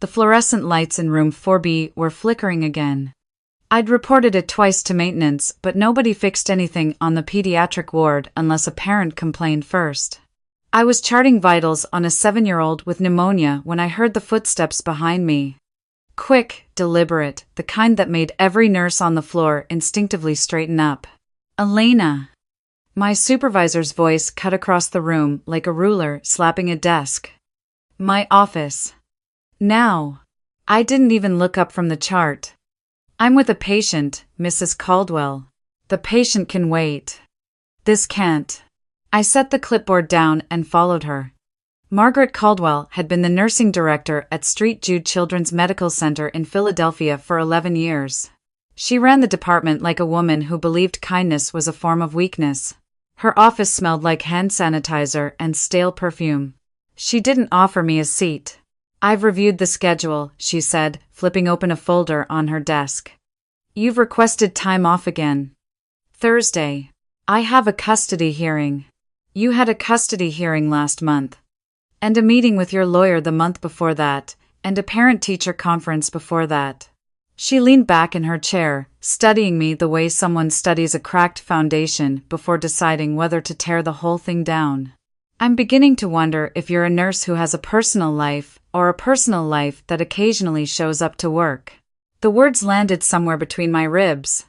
The fluorescent lights in room 4B were flickering again. I'd reported it twice to maintenance, but nobody fixed anything on the pediatric ward unless a parent complained first. I was charting vitals on a 7-year-old with pneumonia when I heard the footsteps behind me. Quick, deliberate, the kind that made every nurse on the floor instinctively straighten up. Elena! My supervisor's voice cut across the room like a ruler slapping a desk. My office. Now. I didn't even look up from the chart. I'm with a patient, Mrs. Caldwell. The patient can wait. This can't. I set the clipboard down and followed her. Margaret Caldwell had been the nursing director at St. Jude Children's Medical Center in Philadelphia for 11 years. She ran the department like a woman who believed kindness was a form of weakness. Her office smelled like hand sanitizer and stale perfume. She didn't offer me a seat. I've reviewed the schedule, she said, flipping open a folder on her desk. You've requested time off again. Thursday. I have a custody hearing. You had a custody hearing last month. And a meeting with your lawyer the month before that, and a parent-teacher conference before that. She leaned back in her chair, studying me the way someone studies a cracked foundation before deciding whether to tear the whole thing down. I'm beginning to wonder if you're a nurse who has a personal life, or a personal life that occasionally shows up to work. The words landed somewhere between my ribs.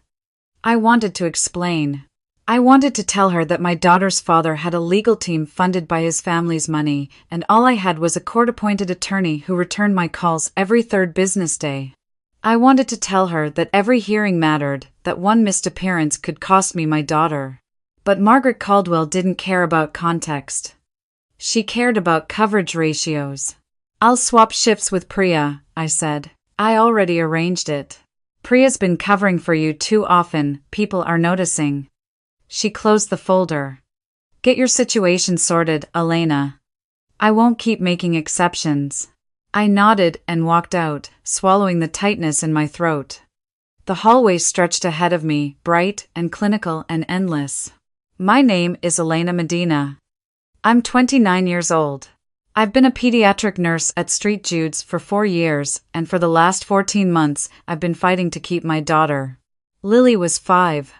I wanted to explain. I wanted to tell her that my daughter's father had a legal team funded by his family's money, and all I had was a court-appointed attorney who returned my calls every third business day. I wanted to tell her that every hearing mattered, that one missed appearance could cost me my daughter. But Margaret Caldwell didn't care about context. She cared about coverage ratios. I'll swap shifts with Priya, I said. I already arranged it. Priya's been covering for you too often, people are noticing. She closed the folder. Get your situation sorted, Elena. I won't keep making exceptions. I nodded and walked out, swallowing the tightness in my throat. The hallway stretched ahead of me, bright and clinical and endless. My name is Elena Medina. I'm 29 years old. I've been a pediatric nurse at St. Jude's for 4 years, and for the last 14 months, I've been fighting to keep my daughter. Lily was 5.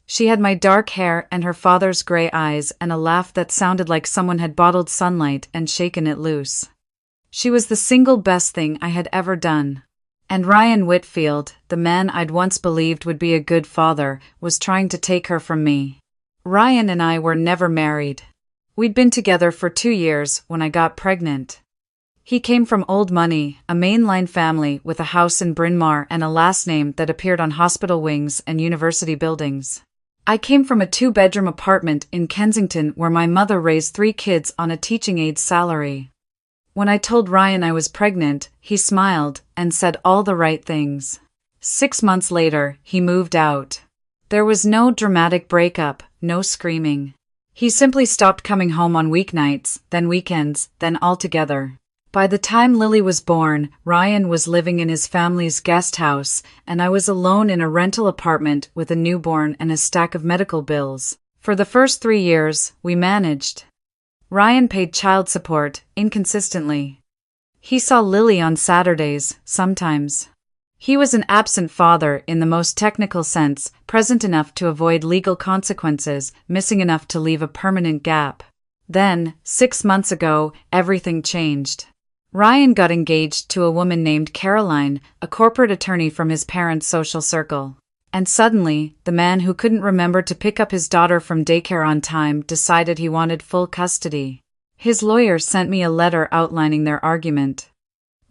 She had my dark hair and her father's gray eyes and a laugh that sounded like someone had bottled sunlight and shaken it loose. She was the single best thing I had ever done. And Ryan Whitfield, the man I'd once believed would be a good father, was trying to take her from me. Ryan and I were never married. We'd been together for 2 years when I got pregnant. He came from old money, a mainline family with a house in Bryn Mawr and a last name that appeared on hospital wings and university buildings. I came from a 2-bedroom apartment in Kensington where my mother raised 3 kids on a teaching aide salary. When I told Ryan I was pregnant, he smiled and said all the right things. 6 months later, he moved out. There was no dramatic breakup, no screaming. He simply stopped coming home on weeknights, then weekends, then altogether. By the time Lily was born, Ryan was living in his family's guest house, and I was alone in a rental apartment with a newborn and a stack of medical bills. For the first 3 years, we managed. Ryan paid child support, inconsistently. He saw Lily on Saturdays, sometimes. He was an absent father in the most technical sense, present enough to avoid legal consequences, missing enough to leave a permanent gap. Then, 6 months ago, everything changed. Ryan got engaged to a woman named Caroline, a corporate attorney from his parents' social circle. And suddenly, the man who couldn't remember to pick up his daughter from daycare on time decided he wanted full custody. His lawyer sent me a letter outlining their argument.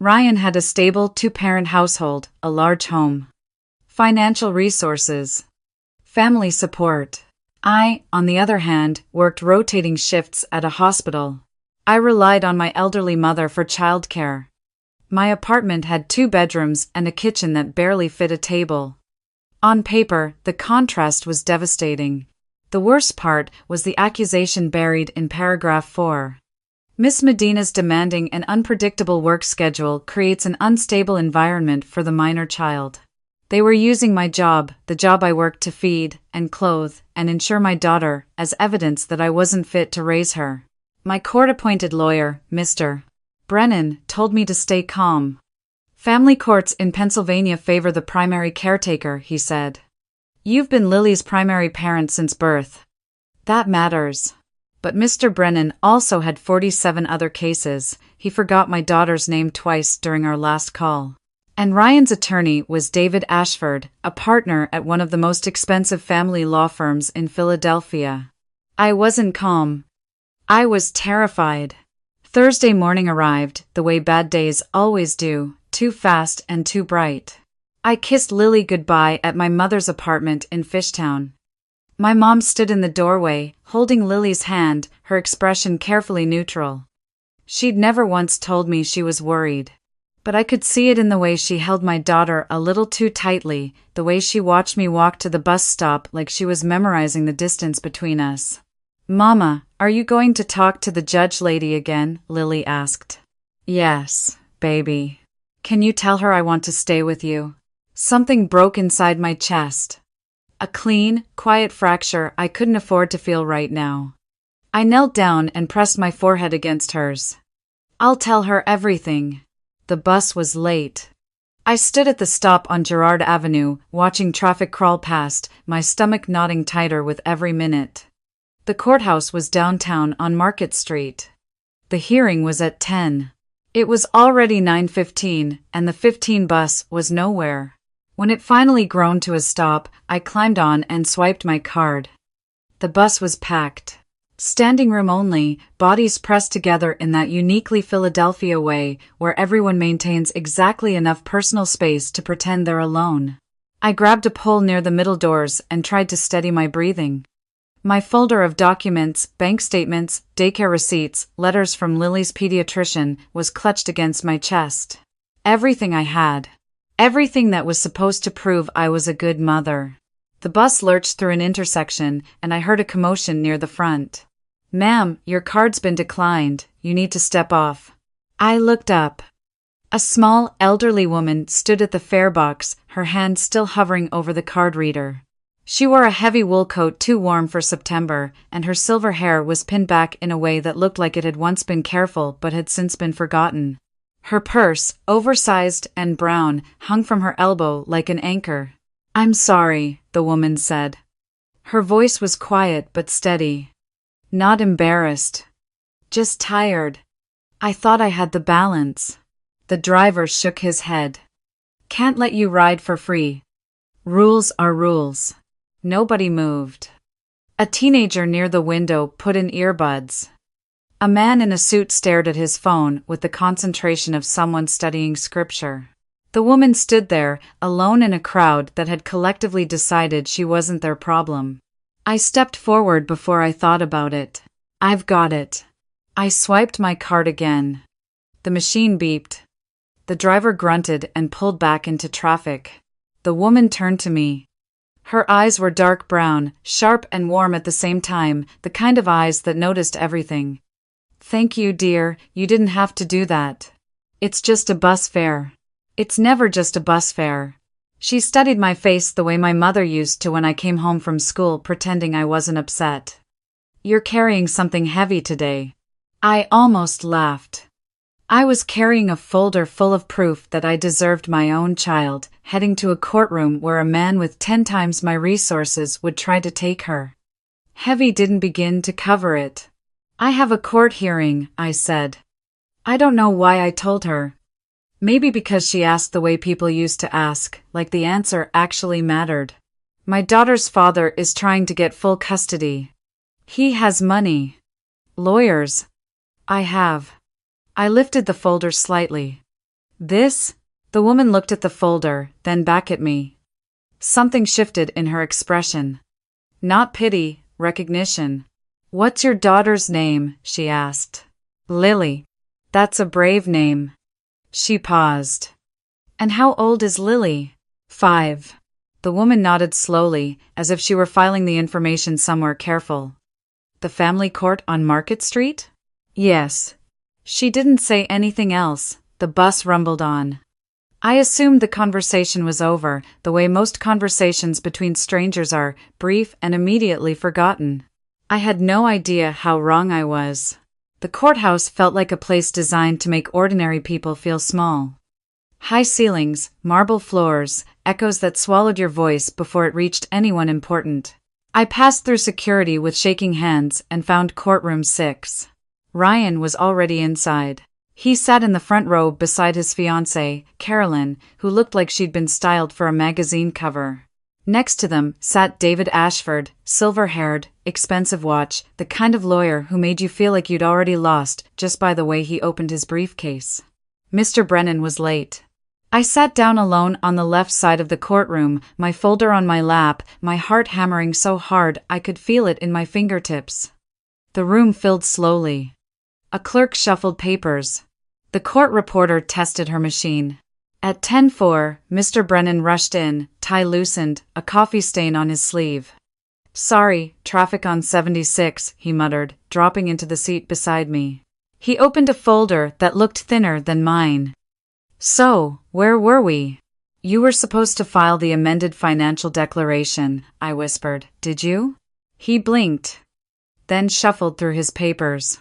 Ryan had a stable 2-parent household, a large home. Financial resources. Family support. I, on the other hand, worked rotating shifts at a hospital. I relied on my elderly mother for childcare. My apartment had 2 bedrooms and a kitchen that barely fit a table. On paper, the contrast was devastating. The worst part was the accusation buried in paragraph 4. Miss Medina's demanding and unpredictable work schedule creates an unstable environment for the minor child. They were using my job, the job I worked to feed and clothe and insure my daughter, as evidence that I wasn't fit to raise her. My court-appointed lawyer, Mr. Brennan, told me to stay calm. Family courts in Pennsylvania favor the primary caretaker, he said. You've been Lily's primary parent since birth. That matters. But Mr. Brennan also had 47 other cases. He forgot my daughter's name twice during our last call. And Ryan's attorney was David Ashford, a partner at one of the most expensive family law firms in Philadelphia. I wasn't calm. I was terrified. Thursday morning arrived, the way bad days always do, too fast and too bright. I kissed Lily goodbye at my mother's apartment in Fishtown. My mom stood in the doorway, holding Lily's hand, her expression carefully neutral. She'd never once told me she was worried. But I could see it in the way she held my daughter a little too tightly, the way she watched me walk to the bus stop like she was memorizing the distance between us. "Mama, are you going to talk to the judge lady again?" Lily asked. "Yes, baby. Can you tell her I want to stay with you?" Something broke inside my chest. A clean, quiet fracture I couldn't afford to feel right now. I knelt down and pressed my forehead against hers. "I'll tell her everything." The bus was late. I stood at the stop on Girard Avenue, watching traffic crawl past, my stomach knotting tighter with every minute. The courthouse was downtown on Market Street. The hearing was at 10. It was already 9:15, and the 15 bus was nowhere. When it finally groaned to a stop, I climbed on and swiped my card. The bus was packed. Standing room only, bodies pressed together in that uniquely Philadelphia way where everyone maintains exactly enough personal space to pretend they're alone. I grabbed a pole near the middle doors and tried to steady my breathing. My folder of documents, bank statements, daycare receipts, letters from Lily's pediatrician was clutched against my chest. Everything I had. Everything that was supposed to prove I was a good mother. The bus lurched through an intersection, and I heard a commotion near the front. "Ma'am, your card's been declined. You need to step off." I looked up. A small, elderly woman stood at the fare box, her hand still hovering over the card reader. She wore a heavy wool coat too warm for September, and her silver hair was pinned back in a way that looked like it had once been careful but had since been forgotten. Her purse, oversized and brown, hung from her elbow like an anchor. "I'm sorry," the woman said. Her voice was quiet but steady. Not embarrassed. Just tired. I thought I had the balance. The driver shook his head. "Can't let you ride for free. Rules are rules." Nobody moved. A teenager near the window put in earbuds. A man in a suit stared at his phone with the concentration of someone studying scripture. The woman stood there, alone in a crowd that had collectively decided she wasn't their problem. I stepped forward before I thought about it. "I've got it." I swiped my card again. The machine beeped. The driver grunted and pulled back into traffic. The woman turned to me. Her eyes were dark brown, sharp and warm at the same time, the kind of eyes that noticed everything. "Thank you, dear, you didn't have to do that. It's just a bus fare." "It's never just a bus fare." She studied my face the way my mother used to when I came home from school pretending I wasn't upset. "You're carrying something heavy today." I almost laughed. I was carrying a folder full of proof that I deserved my own child, heading to a courtroom where a man with 10 times my resources would try to take her. Heavy didn't begin to cover it. "I have a court hearing," I said. I don't know why I told her. Maybe because she asked the way people used to ask, like the answer actually mattered. "My daughter's father is trying to get full custody. He has money." "Lawyers?" "I have." I lifted the folder slightly. "This?" The woman looked at the folder, then back at me. Something shifted in her expression. Not pity, recognition. "What's your daughter's name?" she asked. "Lily." "That's a brave name." She paused. "And how old is Lily?" 5. The woman nodded slowly, as if she were filing the information somewhere careful. "The family court on Market Street?" "Yes." She didn't say anything else. The bus rumbled on. I assumed the conversation was over, the way most conversations between strangers are, brief and immediately forgotten. I had no idea how wrong I was. The courthouse felt like a place designed to make ordinary people feel small. High ceilings, marble floors, echoes that swallowed your voice before it reached anyone important. I passed through security with shaking hands and found courtroom 6. Ryan was already inside. He sat in the front row beside his fiancée, Carolyn, who looked like she'd been styled for a magazine cover. Next to them sat David Ashford, silver-haired, expensive watch, the kind of lawyer who made you feel like you'd already lost just by the way he opened his briefcase. Mr. Brennan was late. I sat down alone on the left side of the courtroom, my folder on my lap, my heart hammering so hard I could feel it in my fingertips. The room filled slowly. A clerk shuffled papers. The court reporter tested her machine. At 10:04, Mr. Brennan rushed in, tie loosened, a coffee stain on his sleeve. "Sorry, traffic on 76, he muttered, dropping into the seat beside me. He opened a folder that looked thinner than mine. "So, where were we?" "You were supposed to file the amended financial declaration," I whispered. "Did you?" He blinked, then shuffled through his papers.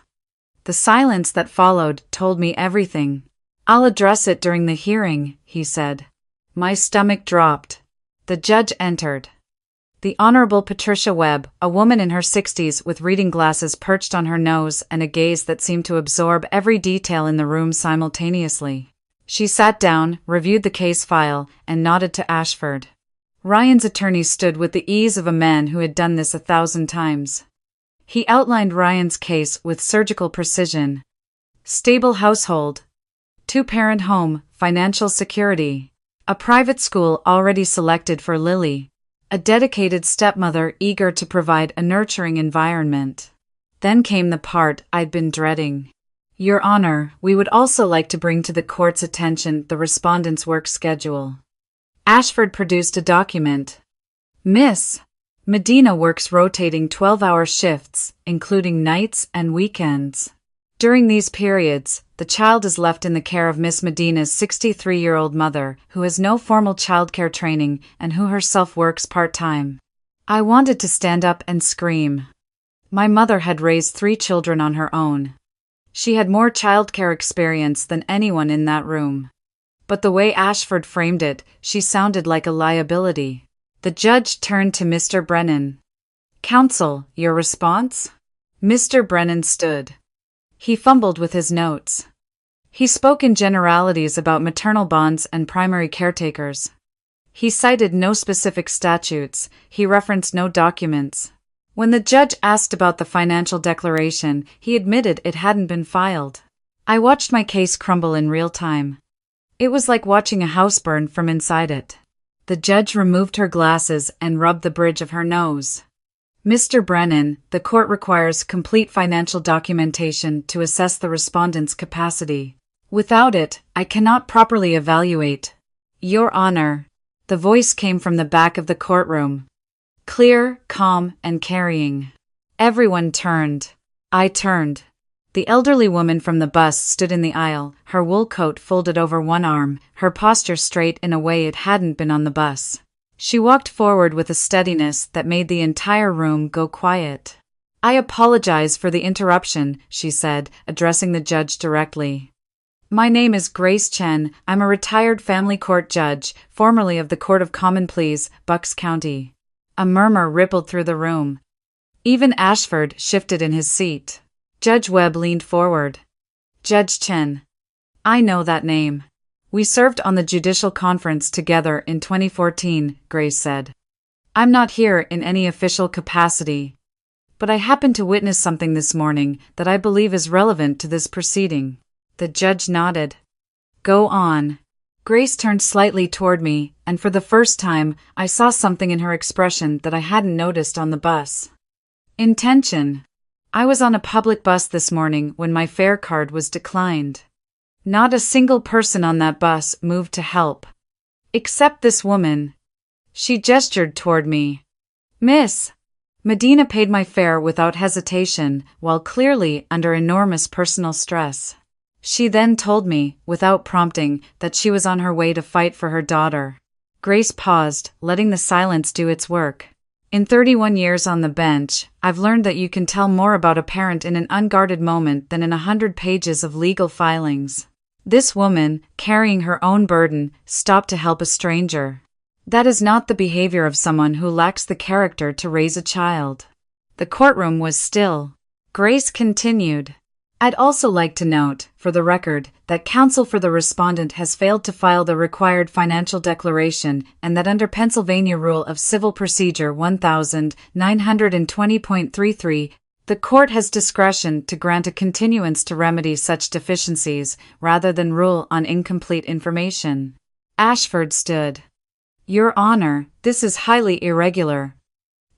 The silence that followed told me everything. "I'll address it during the hearing," he said. My stomach dropped. The judge entered. The Honorable Patricia Webb, a woman in her 60s with reading glasses perched on her nose and a gaze that seemed to absorb every detail in the room simultaneously. She sat down, reviewed the case file, and nodded to Ashford. Ryan's attorney stood with the ease of a man who had done this 1,000 times. He outlined Ryan's case with surgical precision. Stable household. Two-parent home, financial security. A private school already selected for Lily. A dedicated stepmother eager to provide a nurturing environment. Then came the part I'd been dreading. "Your Honor, we would also like to bring to the court's attention the respondent's work schedule." Ashford produced a document. "Miss Medina works rotating 12-hour shifts, including nights and weekends. During these periods, the child is left in the care of Miss Medina's 63-year-old mother, who has no formal childcare training and who herself works part-time." I wanted to stand up and scream. My mother had raised 3 children on her own. She had more childcare experience than anyone in that room. But the way Ashford framed it, she sounded like a liability. The judge turned to Mr. Brennan. "Counsel, your response?" Mr. Brennan stood. He fumbled with his notes. He spoke in generalities about maternal bonds and primary caretakers. He cited no specific statutes, he referenced no documents. When the judge asked about the financial declaration, he admitted it hadn't been filed. I watched my case crumble in real time. It was like watching a house burn from inside it. The judge removed her glasses and rubbed the bridge of her nose. "Mr. Brennan, the court requires complete financial documentation to assess the respondent's capacity. Without it, I cannot properly evaluate." "Your Honor." The voice came from the back of the courtroom. Clear, calm, and carrying. Everyone turned. I turned. The elderly woman from the bus stood in the aisle, her wool coat folded over one arm, her posture straight in a way it hadn't been on the bus. She walked forward with a steadiness that made the entire room go quiet. "I apologize for the interruption," she said, addressing the judge directly. "My name is Grace Chen. I'm a retired family court judge, formerly of the Court of Common Pleas, Bucks County." A murmur rippled through the room. Even Ashford shifted in his seat. Judge Webb leaned forward. "Judge Chen. I know that name. We served on the judicial conference together in 2014, Grace said. I'm not here in any official capacity, but I happened to witness something this morning that I believe is relevant to this proceeding." The judge nodded. "Go on." Grace turned slightly toward me, and for the first time, I saw something in her expression that I hadn't noticed on the bus. Intention. I was on a public bus this morning when my fare card was declined. Not a single person on that bus moved to help. Except this woman. She gestured toward me. "Miss." Medina paid my fare without hesitation, while clearly under enormous personal stress. She then told me, without prompting, that she was on her way to fight for her daughter. Grace paused, letting the silence do its work. In 31 years on the bench, I've learned that you can tell more about a parent in an unguarded moment than in 100 pages of legal filings. This woman, carrying her own burden, stopped to help a stranger. That is not the behavior of someone who lacks the character to raise a child. The courtroom was still. Grace continued. I'd also like to note, for the record, that counsel for the respondent has failed to file the required financial declaration and that under Pennsylvania Rule of Civil Procedure 1920.33, the court has discretion to grant a continuance to remedy such deficiencies rather than rule on incomplete information. Ashford stood. Your Honor, this is highly irregular.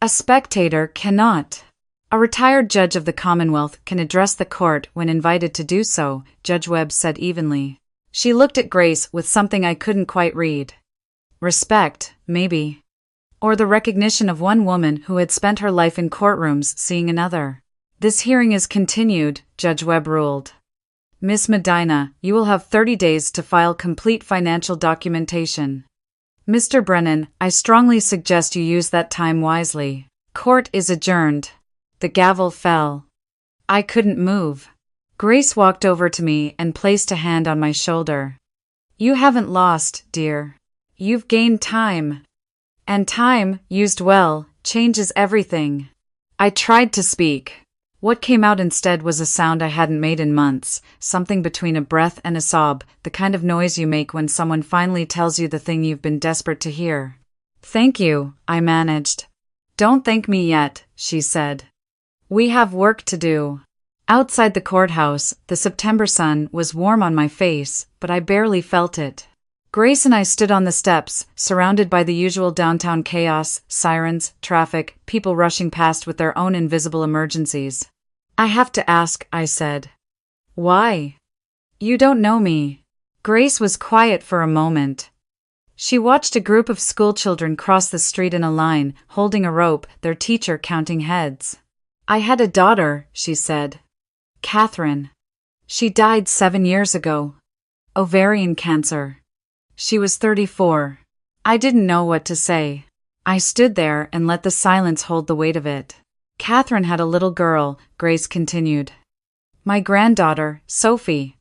A spectator cannot. A retired judge of the Commonwealth can address the court when invited to do so, Judge Webb said evenly. She looked at Grace with something I couldn't quite read. Respect, maybe. Or the recognition of one woman who had spent her life in courtrooms seeing another. This hearing is continued, Judge Webb ruled. Miss Medina, you will have 30 days to file complete financial documentation. Mr. Brennan, I strongly suggest you use that time wisely. Court is adjourned. The gavel fell. I couldn't move. Grace walked over to me and placed a hand on my shoulder. You haven't lost, dear. You've gained time. And time, used well, changes everything. I tried to speak. What came out instead was a sound I hadn't made in months, something between a breath and a sob, the kind of noise you make when someone finally tells you the thing you've been desperate to hear. Thank you, I managed. Don't thank me yet, she said. We have work to do. Outside the courthouse, the September sun was warm on my face, but I barely felt it. Grace and I stood on the steps, surrounded by the usual downtown chaos, sirens, traffic, people rushing past with their own invisible emergencies. I have to ask, I said. Why? You don't know me. Grace was quiet for a moment. She watched a group of schoolchildren cross the street in a line, holding a rope, their teacher counting heads. I had a daughter, she said. Catherine. She died 7 years ago. Ovarian cancer. She was 34. I didn't know what to say. I stood there and let the silence hold the weight of it. Catherine had a little girl, Grace continued. My granddaughter, Sophie.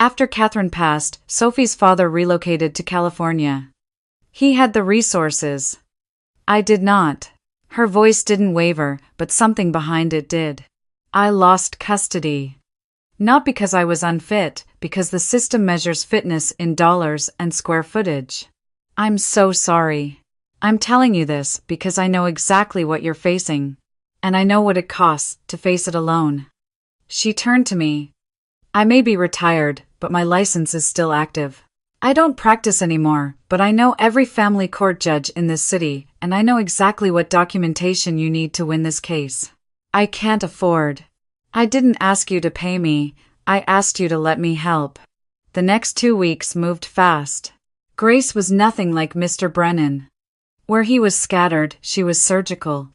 After Catherine passed, Sophie's father relocated to California. He had the resources. I did not. Her voice didn't waver, but something behind it did. I lost custody. Not because I was unfit, because the system measures fitness in dollars and square footage. I'm so sorry. I'm telling you this because I know exactly what you're facing. And I know what it costs to face it alone. She turned to me. I may be retired, but my license is still active. I don't practice anymore, but I know every family court judge in this city, and I know exactly what documentation you need to win this case. I can't afford. I didn't ask you to pay me, I asked you to let me help. The next 2 weeks moved fast. Grace was nothing like Mr. Brennan. Where he was scattered, she was surgical.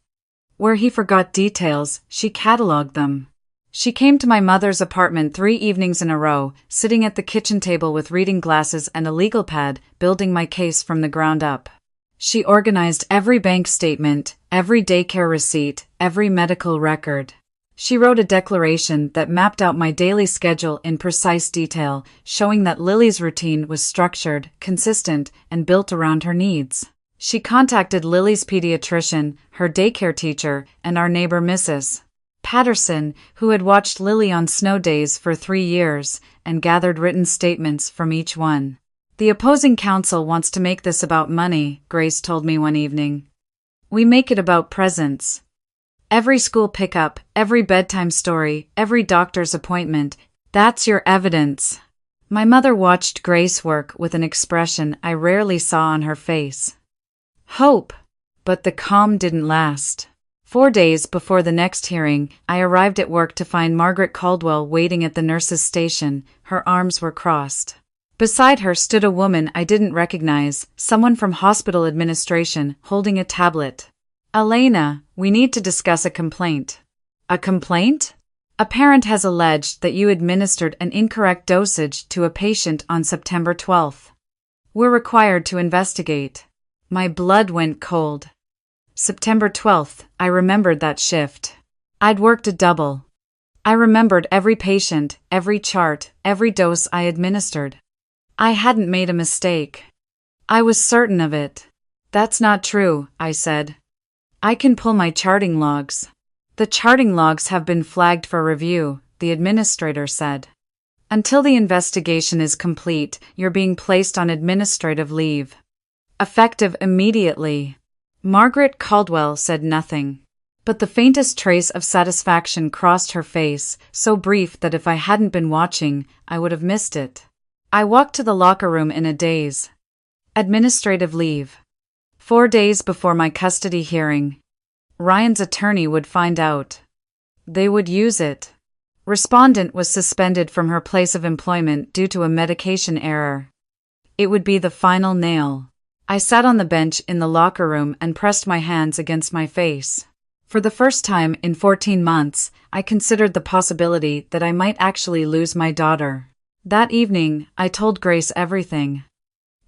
Where he forgot details, she cataloged them. She came to my mother's apartment 3 evenings in a row, sitting at the kitchen table with reading glasses and a legal pad, building my case from the ground up. She organized every bank statement, every daycare receipt, every medical record. She wrote a declaration that mapped out my daily schedule in precise detail, showing that Lily's routine was structured, consistent, and built around her needs. She contacted Lily's pediatrician, her daycare teacher, and our neighbor Mrs. Patterson, who had watched Lily on snow days for 3 years, and gathered written statements from each one. The opposing counsel wants to make this about money, Grace told me one evening. We make it about presents. Every school pickup, every bedtime story, every doctor's appointment, that's your evidence. My mother watched Grace work with an expression I rarely saw on her face. Hope. But the calm didn't last. 4 days before the next hearing, I arrived at work to find Margaret Caldwell waiting at the nurse's station. Her arms were crossed. Beside her stood a woman I didn't recognize, someone from hospital administration, holding a tablet. Elena, we need to discuss a complaint. A complaint? A parent has alleged that you administered an incorrect dosage to a patient on September 12th. We're required to investigate. My blood went cold. September 12th, I remembered that shift. I'd worked a double. I remembered every patient, every chart, every dose I administered. I hadn't made a mistake. I was certain of it. That's not true, I said. I can pull my charting logs. The charting logs have been flagged for review, the administrator said. Until the investigation is complete, you're being placed on administrative leave. Effective immediately. Margaret Caldwell said nothing. But the faintest trace of satisfaction crossed her face, so brief that if I hadn't been watching, I would have missed it. I walked to the locker room in a daze. Administrative leave. 4 days before my custody hearing. Ryan's attorney would find out. They would use it. Respondent was suspended from her place of employment due to a medication error. It would be the final nail. I sat on the bench in the locker room and pressed my hands against my face. For the first time in 14 months, I considered the possibility that I might actually lose my daughter. That evening, I told Grace everything.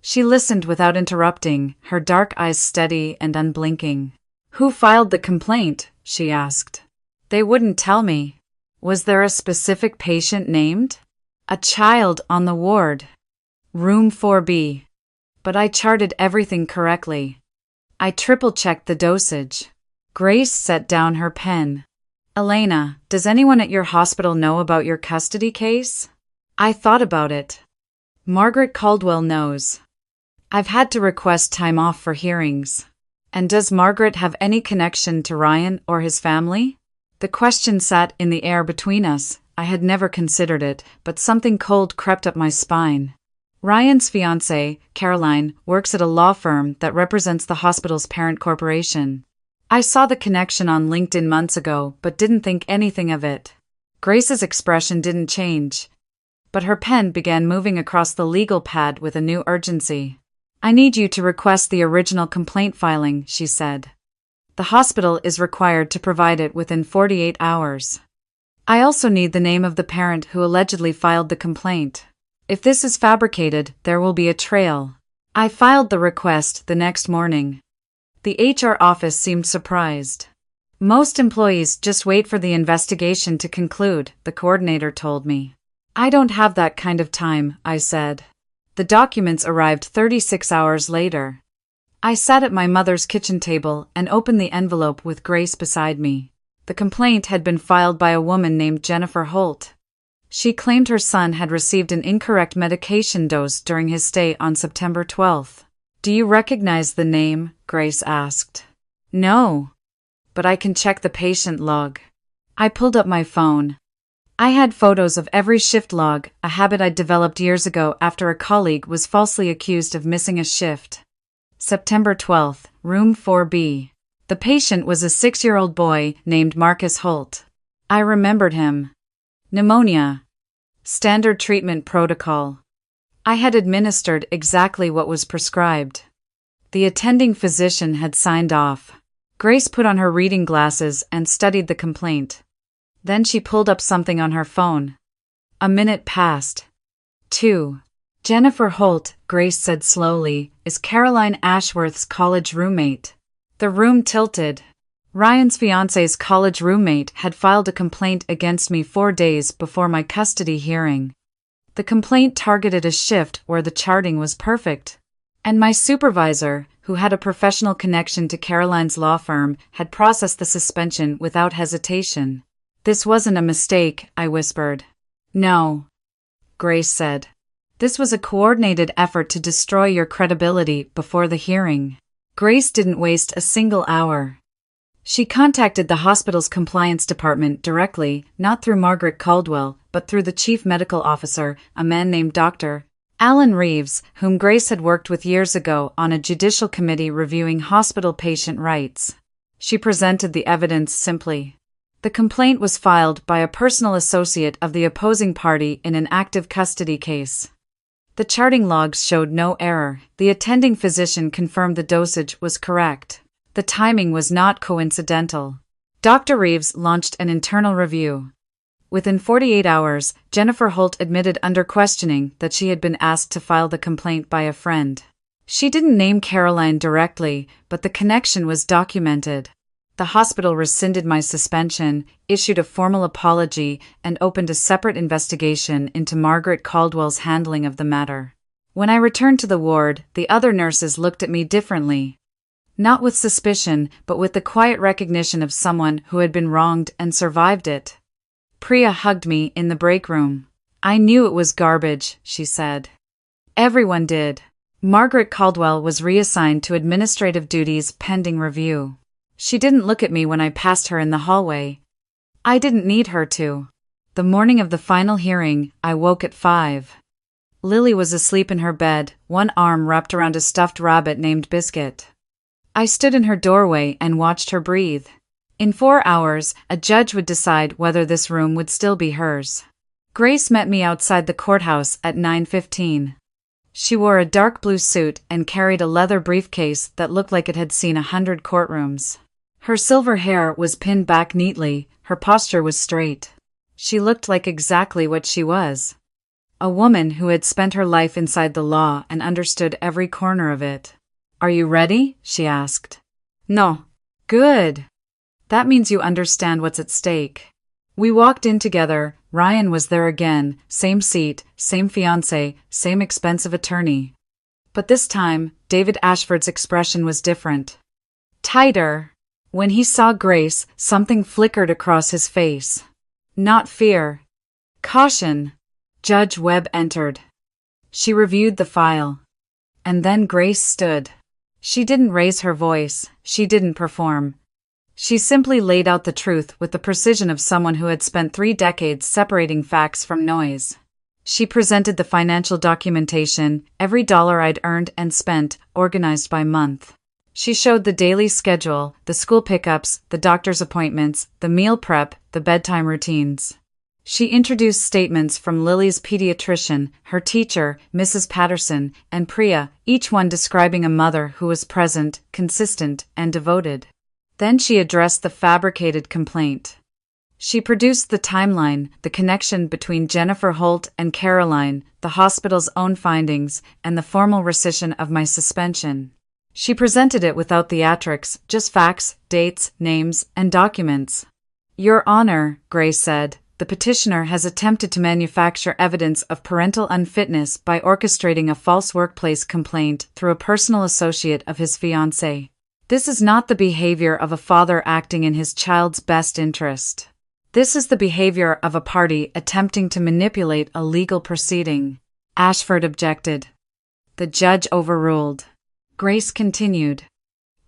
She listened without interrupting, her dark eyes steady and unblinking. "Who filed the complaint?" she asked. "They wouldn't tell me." "Was there a specific patient named?" "A child on the ward. Room 4B. But I charted everything correctly. I triple-checked the dosage." Grace set down her pen. "Elena, does anyone at your hospital know about your custody case?" I thought about it. "Margaret Caldwell knows. I've had to request time off for hearings." "And does Margaret have any connection to Ryan or his family?" The question sat in the air between us. I had never considered it, but something cold crept up my spine. Ryan's fiancée, Caroline, works at a law firm that represents the hospital's parent corporation. I saw the connection on LinkedIn months ago, but didn't think anything of it. Grace's expression didn't change, but her pen began moving across the legal pad with a new urgency. "I need you to request the original complaint filing," she said. "The hospital is required to provide it within 48 hours. I also need the name of the parent who allegedly filed the complaint. If this is fabricated, there will be a trail." I filed the request the next morning. The HR office seemed surprised. "Most employees just wait for the investigation to conclude," the coordinator told me. "I don't have that kind of time," I said. The documents arrived 36 hours later. I sat at my mother's kitchen table and opened the envelope with Grace beside me. The complaint had been filed by a woman named Jennifer Holt. She claimed her son had received an incorrect medication dose during his stay on September 12th. "Do you recognize the name?" Grace asked. "No. But I can check the patient log." I pulled up my phone. I had photos of every shift log, a habit I'd developed years ago after a colleague was falsely accused of missing a shift. September 12th, room 4B. The patient was a 6-year-old boy named Marcus Holt. I remembered him. Pneumonia. Standard treatment protocol. I had administered exactly what was prescribed. The attending physician had signed off. Grace put on her reading glasses and studied the complaint. Then she pulled up something on her phone. A minute passed. 2. Jennifer Holt, Grace said slowly, is Caroline Ashworth's college roommate. The room tilted. Ryan's fiancée's college roommate had filed a complaint against me 4 days before my custody hearing. The complaint targeted a shift where the charting was perfect. And my supervisor, who had a professional connection to Caroline's law firm, had processed the suspension without hesitation. "This wasn't a mistake," I whispered. "No," Grace said. "This was a coordinated effort to destroy your credibility before the hearing." Grace didn't waste a single hour. She contacted the hospital's compliance department directly, not through Margaret Caldwell, but through the chief medical officer, a man named Dr. Alan Reeves, whom Grace had worked with years ago on a judicial committee reviewing hospital patient rights. She presented the evidence simply. The complaint was filed by a personal associate of the opposing party in an active custody case. The charting logs showed no error. The attending physician confirmed the dosage was correct. The timing was not coincidental. Dr. Reeves launched an internal review. Within 48 hours, Jennifer Holt admitted under questioning that she had been asked to file the complaint by a friend. She didn't name Caroline directly, but the connection was documented. The hospital rescinded my suspension, issued a formal apology, and opened a separate investigation into Margaret Caldwell's handling of the matter. When I returned to the ward, the other nurses looked at me differently. Not with suspicion, but with the quiet recognition of someone who had been wronged and survived it. Priya hugged me in the break room. "I knew it was garbage," she said. Everyone did. Margaret Caldwell was reassigned to administrative duties pending review. She didn't look at me when I passed her in the hallway. I didn't need her to. The morning of the final hearing, I woke at 5. Lily was asleep in her bed, one arm wrapped around a stuffed rabbit named Biscuit. I stood in her doorway and watched her breathe. In 4 hours, a judge would decide whether this room would still be hers. Grace met me outside the courthouse at 9:15. She wore a dark blue suit and carried a leather briefcase that looked like it had seen 100 courtrooms. Her silver hair was pinned back neatly, her posture was straight. She looked like exactly what she was. A woman who had spent her life inside the law and understood every corner of it. "Are you ready?" she asked. "No." "Good. That means you understand what's at stake." We walked in together. Ryan was there again, same seat, same fiancé, same expensive attorney. But this time, David Ashford's expression was different. Tighter. When he saw Grace, something flickered across his face. Not fear. Caution. Judge Webb entered. She reviewed the file. And then Grace stood. She didn't raise her voice, she didn't perform. She simply laid out the truth with the precision of someone who had spent 3 decades separating facts from noise. She presented the financial documentation, every dollar I'd earned and spent, organized by month. She showed the daily schedule, the school pickups, the doctor's appointments, the meal prep, the bedtime routines. She introduced statements from Lily's pediatrician, her teacher, Mrs. Patterson, and Priya, each one describing a mother who was present, consistent, and devoted. Then she addressed the fabricated complaint. She produced the timeline, the connection between Jennifer Holt and Caroline, the hospital's own findings, and the formal rescission of my suspension. She presented it without theatrics, just facts, dates, names, and documents. "Your Honor," Grace said, "the petitioner has attempted to manufacture evidence of parental unfitness by orchestrating a false workplace complaint through a personal associate of his fiancée. This is not the behavior of a father acting in his child's best interest. This is the behavior of a party attempting to manipulate a legal proceeding." Ashford objected. The judge overruled. Grace continued.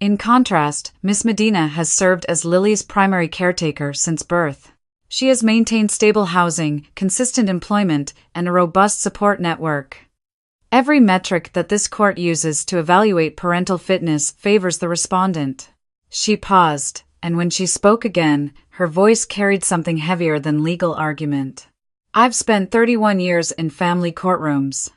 "In contrast, Miss Medina has served as Lily's primary caretaker since birth. She has maintained stable housing, consistent employment, and a robust support network. Every metric that this court uses to evaluate parental fitness favors the respondent." She paused, and when she spoke again, her voice carried something heavier than legal argument. "I've spent 31 years in family courtrooms.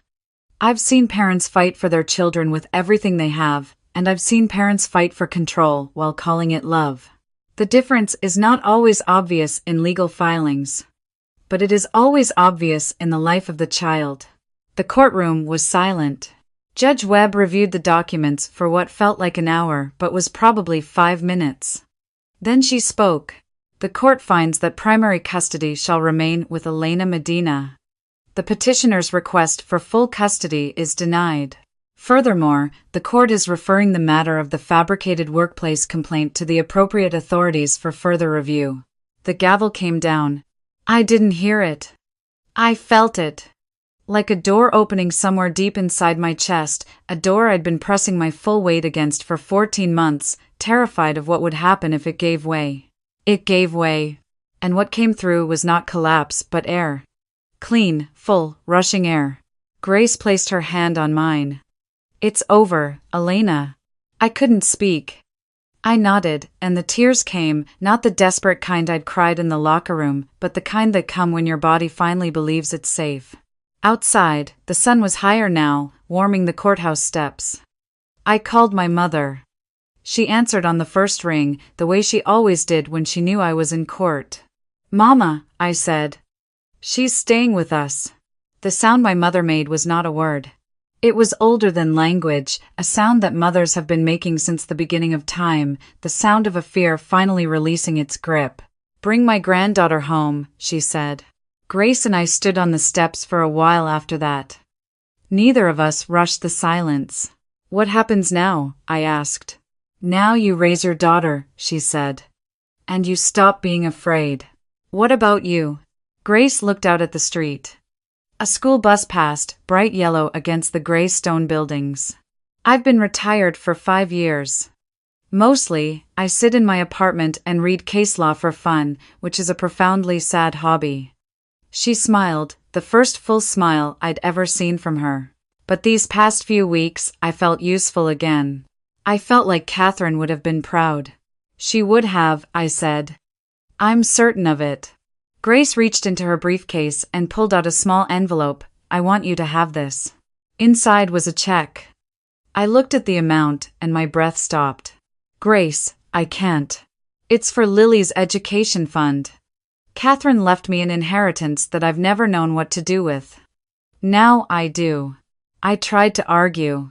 I've seen parents fight for their children with everything they have, and I've seen parents fight for control while calling it love. The difference is not always obvious in legal filings, but it is always obvious in the life of the child." The courtroom was silent. Judge Webb reviewed the documents for what felt like an hour but was probably 5 minutes. Then she spoke. "The court finds that primary custody shall remain with Elena Medina. The petitioner's request for full custody is denied. Furthermore, the court is referring the matter of the fabricated workplace complaint to the appropriate authorities for further review." The gavel came down. I didn't hear it. I felt it. Like a door opening somewhere deep inside my chest, a door I'd been pressing my full weight against for 14 months, terrified of what would happen if it gave way. It gave way. And what came through was not collapse but air. Clean, full, rushing air. Grace placed her hand on mine. "It's over, Elena." I couldn't speak. I nodded, and the tears came, not the desperate kind I'd cried in the locker room, but the kind that come when your body finally believes it's safe. Outside, the sun was higher now, warming the courthouse steps. I called my mother. She answered on the first ring, the way she always did when she knew I was in court. "Mama," I said. "She's staying with us." The sound my mother made was not a word. It was older than language, a sound that mothers have been making since the beginning of time, the sound of a fear finally releasing its grip. "Bring my granddaughter home," she said. Grace and I stood on the steps for a while after that. Neither of us rushed the silence. "What happens now?" I asked. "Now you raise your daughter," she said. "And you stop being afraid." "What about you?" Grace looked out at the street. A school bus passed, bright yellow against the gray stone buildings. "I've been retired for 5 years. Mostly, I sit in my apartment and read case law for fun, which is a profoundly sad hobby." She smiled, the first full smile I'd ever seen from her. "But these past few weeks, I felt useful again. I felt like Catherine would have been proud." "She would have," I said. "I'm certain of it." Grace reached into her briefcase and pulled out a small envelope. "I want you to have this." Inside was a check. I looked at the amount, and my breath stopped. "Grace, I can't. It's for Lily's education fund. Catherine left me an inheritance that I've never known what to do with. Now I do." I tried to argue.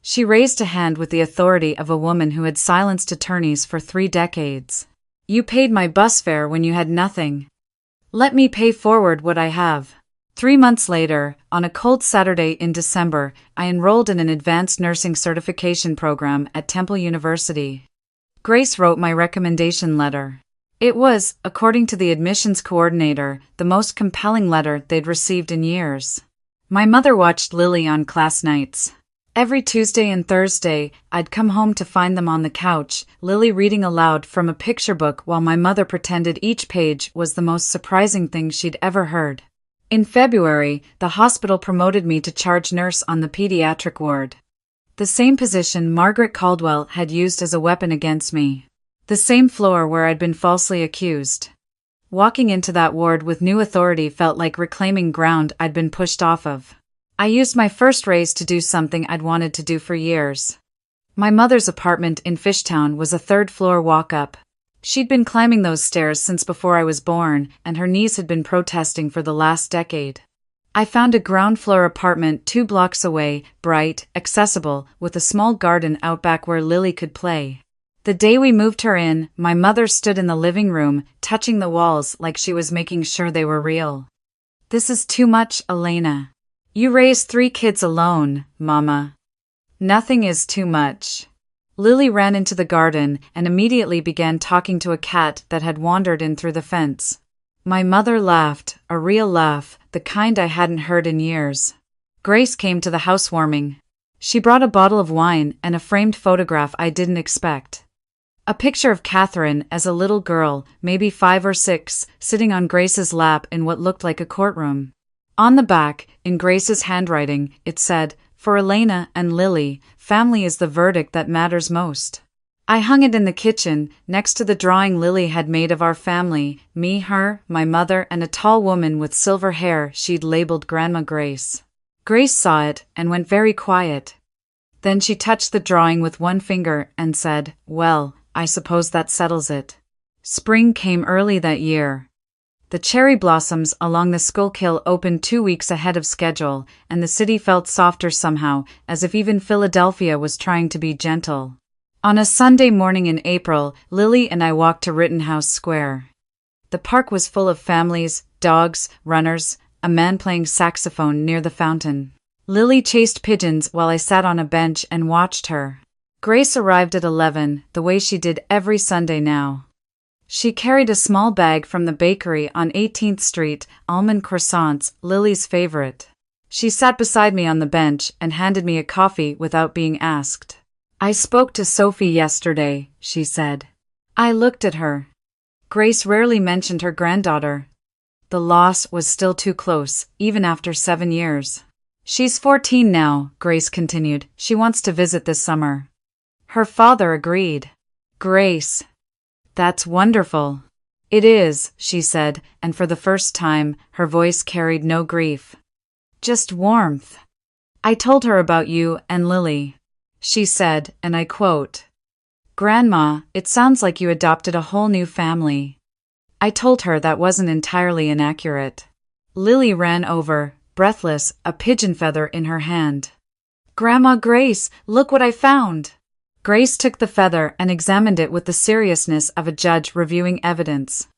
She raised a hand with the authority of a woman who had silenced attorneys for 3 decades. "You paid my bus fare when you had nothing. Let me pay forward what I have." 3 months later, on a cold Saturday in December, I enrolled in an advanced nursing certification program at Temple University. Grace wrote my recommendation letter. It was, according to the admissions coordinator, the most compelling letter they'd received in years. My mother watched Lily on class nights. Every Tuesday and Thursday, I'd come home to find them on the couch, Lily reading aloud from a picture book while my mother pretended each page was the most surprising thing she'd ever heard. In February, the hospital promoted me to charge nurse on the pediatric ward. The same position Margaret Caldwell had used as a weapon against me. The same floor where I'd been falsely accused. Walking into that ward with new authority felt like reclaiming ground I'd been pushed off of. I used my first raise to do something I'd wanted to do for years. My mother's apartment in Fishtown was a 3rd-floor walk-up. She'd been climbing those stairs since before I was born, and her knees had been protesting for the last decade. I found a ground-floor apartment 2 blocks away, bright, accessible, with a small garden out back where Lily could play. The day we moved her in, my mother stood in the living room, touching the walls like she was making sure they were real. "This is too much, Elena. You raised 3 kids alone, Mama." "Nothing is too much." Lily ran into the garden and immediately began talking to a cat that had wandered in through the fence. My mother laughed, a real laugh, the kind I hadn't heard in years. Grace came to the housewarming. She brought a bottle of wine and a framed photograph I didn't expect. A picture of Catherine as a little girl, maybe 5 or 6, sitting on Grace's lap in what looked like a courtroom. On the back, in Grace's handwriting, it said, "For Elena and Lily, family is the verdict that matters most." I hung it in the kitchen, next to the drawing Lily had made of our family, me, her, my mother, and a tall woman with silver hair she'd labeled Grandma Grace. Grace saw it and went very quiet. Then she touched the drawing with one finger and said, "Well, I suppose that settles it." Spring came early that year. The cherry blossoms along the Schuylkill opened 2 weeks ahead of schedule, and the city felt softer somehow, as if even Philadelphia was trying to be gentle. On a Sunday morning in April, Lily and I walked to Rittenhouse Square. The park was full of families, dogs, runners, a man playing saxophone near the fountain. Lily chased pigeons while I sat on a bench and watched her. Grace arrived at 11, the way she did every Sunday now. She carried a small bag from the bakery on 18th Street, almond croissants, Lily's favorite. She sat beside me on the bench and handed me a coffee without being asked. "I spoke to Sophie yesterday," she said. I looked at her. Grace rarely mentioned her granddaughter. The loss was still too close, even after 7 years. "She's 14 now," Grace continued. "She wants to visit this summer." Her father agreed. "Grace. That's wonderful." "It is," she said, and for the first time, her voice carried no grief. Just warmth. "I told her about you and Lily. She said, and I quote, 'Grandma, it sounds like you adopted a whole new family.' I told her that wasn't entirely inaccurate." Lily ran over, breathless, a pigeon feather in her hand. "Grandma Grace, look what I found!" Grace took the feather and examined it with the seriousness of a judge reviewing evidence.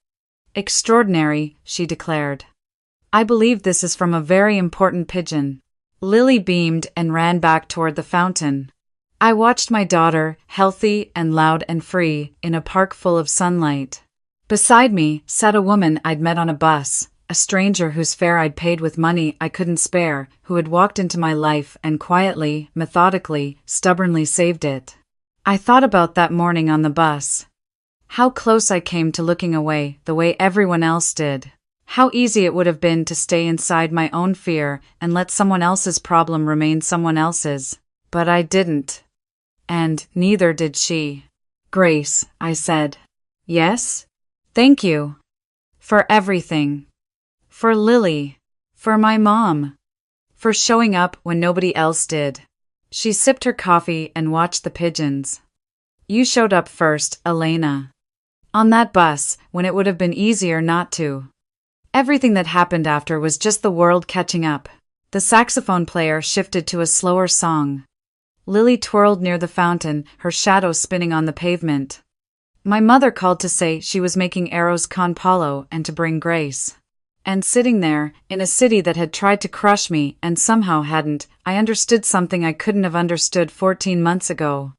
"Extraordinary," she declared. "I believe this is from a very important pigeon." Lily beamed and ran back toward the fountain. I watched my daughter, healthy and loud and free, in a park full of sunlight. Beside me sat a woman I'd met on a bus, a stranger whose fare I'd paid with money I couldn't spare, who had walked into my life and quietly, methodically, stubbornly saved it. I thought about that morning on the bus. How close I came to looking away, the way everyone else did. How easy it would have been to stay inside my own fear and let someone else's problem remain someone else's. But I didn't. And neither did she. "Grace," I said. "Yes?" "Thank you. For everything. For Lily. For my mom. For showing up when nobody else did." She sipped her coffee and watched the pigeons. "You showed up first, Elena. On that bus, when it would have been easier not to. Everything that happened after was just the world catching up." The saxophone player shifted to a slower song. Lily twirled near the fountain, her shadow spinning on the pavement. My mother called to say she was making arroz con palo and to bring Grace. And sitting there, in a city that had tried to crush me and somehow hadn't, I understood something I couldn't have understood 14 months ago.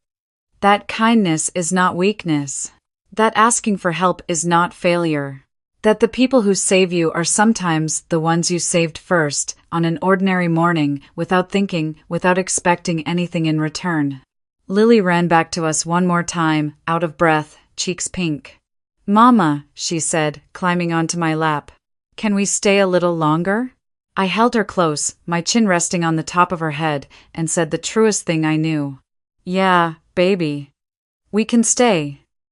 That kindness is not weakness. That asking for help is not failure. That the people who save you are sometimes the ones you saved first, on an ordinary morning, without thinking, without expecting anything in return. Lily ran back to us one more time, out of breath, cheeks pink. "Mama," she said, climbing onto my lap. "Can we stay a little longer?" I held her close, my chin resting on the top of her head, and said the truest thing I knew. "Yeah, baby. We can stay."